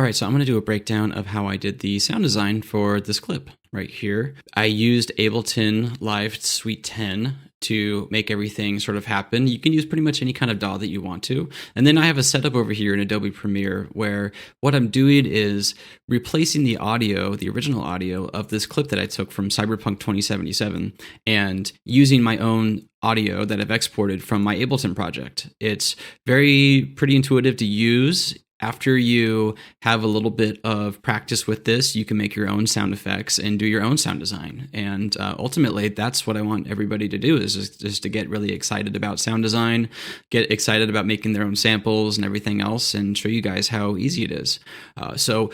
All right, so I'm going to do a breakdown of how I did the sound design for this clip right here. I used Ableton Live Suite 10 to make everything sort of happen. You can use pretty much any kind of DAW that you want to. And then I have a setup over here in Adobe Premiere where what I'm doing is replacing the audio, the original audio of this clip that I took from Cyberpunk 2077 and using my own audio that I've exported from my Ableton project. It's pretty intuitive to use. After you have a little bit of practice with this, you can make your own sound effects and do your own sound design. And ultimately, that's what I want everybody to do is just to get really excited about sound design, get excited about making their own samples and everything else, and show you guys how easy it is. So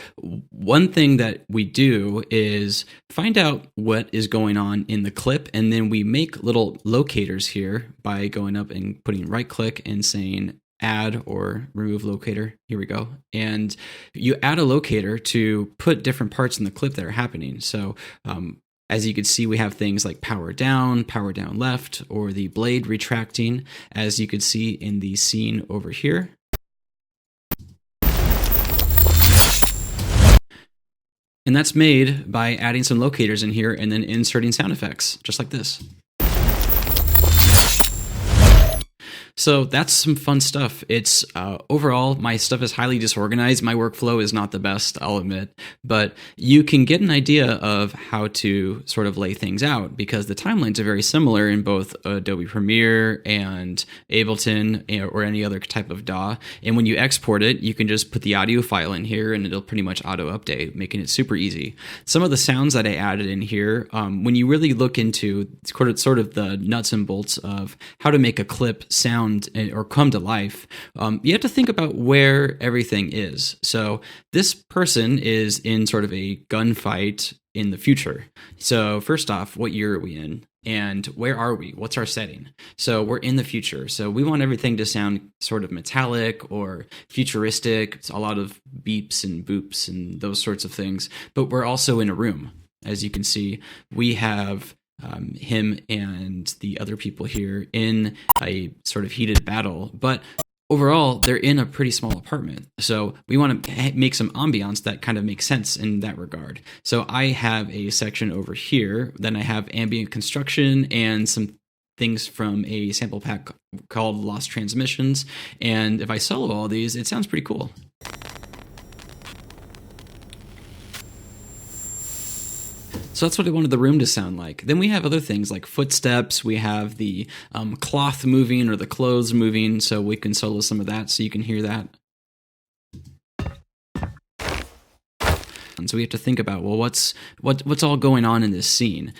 one thing that we do is find out what is going on in the clip, and then we make little locators here by going up and putting right click and saying add or remove locator. Here we go. And you add a locator to put different parts in the clip that are happening. So as you can see, we have things like power down left, or the blade retracting, as you can see in the scene over here. And that's made by adding some locators in here and then inserting sound effects, just like this. So that's some fun stuff. It's overall, my stuff is highly disorganized. My workflow is not the best, I'll admit, but you can get an idea of how to sort of lay things out because the timelines are very similar in both Adobe Premiere and Ableton or any other type of DAW. And when you export it, you can just put the audio file in here and it'll pretty much auto update, making it super easy. Some of the sounds that I added in here, when you really look into sort of the nuts and bolts of how to make a clip sound or come to life, you have to think about where everything is. So this person is in sort of a gunfight in the future. So first off, what year are we in? And where are we? What's our setting? So we're in the future. So we want everything to sound sort of metallic or futuristic. It's a lot of beeps and boops and those sorts of things. But we're also in a room. As you can see, we have him and the other people here in a sort of heated battle, but overall they're in a pretty small apartment. So we want to make some ambiance that kind of makes sense in that regard. So I have a section over here, then I have ambient construction and some things from a sample pack called Lost Transmissions. And if I solo all these, it sounds pretty cool. So that's what I wanted the room to sound like. Then we have other things like footsteps. We have the cloth moving or the clothes moving, so we can solo some of that so you can hear that. And so we have to think about, well, what's all going on in this scene?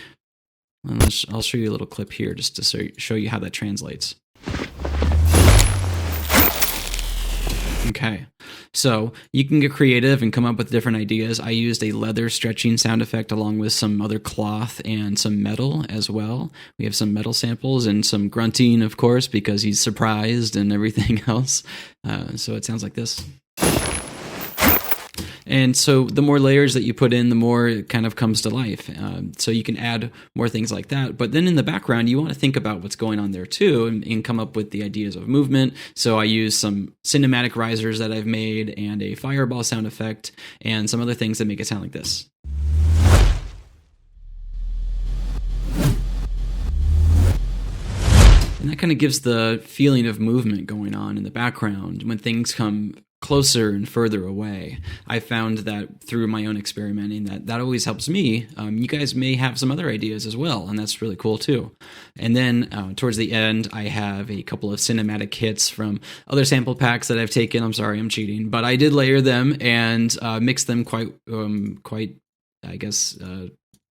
I'll show you a little clip here just to show you how that translates. Okay, so you can get creative and come up with different ideas. I used a leather stretching sound effect along with some other cloth and some metal as well. We have some metal samples and some grunting, of course, because he's surprised and everything else. So it sounds like this. And so the more layers that you put in, the more it kind of comes to life. So you can add more things like that. But then in the background, you want to think about what's going on there too and come up with the ideas of movement. So I use some cinematic risers that I've made and a fireball sound effect and some other things that make it sound like this. And that kind of gives the feeling of movement going on in the background when things come closer and further away. I found that through my own experimenting that always helps me. You guys may have some other ideas as well, and that's really cool too. And then towards the end, I have a couple of cinematic hits from other sample packs that I've taken. I'm sorry, I'm cheating, but I did layer them and mix them quite, I guess,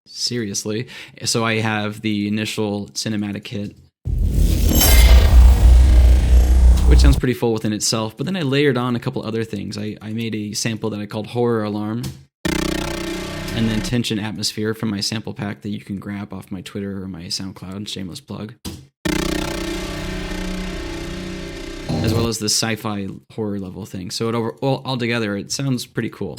seriously. So I have the initial cinematic hit, which sounds pretty full within itself, but then I layered on a couple other things. I made a sample that I called Horror Alarm, and then Tension Atmosphere from my sample pack that you can grab off my Twitter or my SoundCloud, shameless plug. As well as the sci-fi horror level thing. So all together, it sounds pretty cool.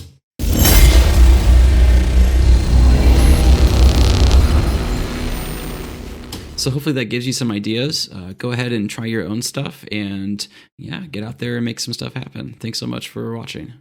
So hopefully that gives you some ideas. Go ahead and try your own stuff and yeah, get out there and make some stuff happen. Thanks so much for watching.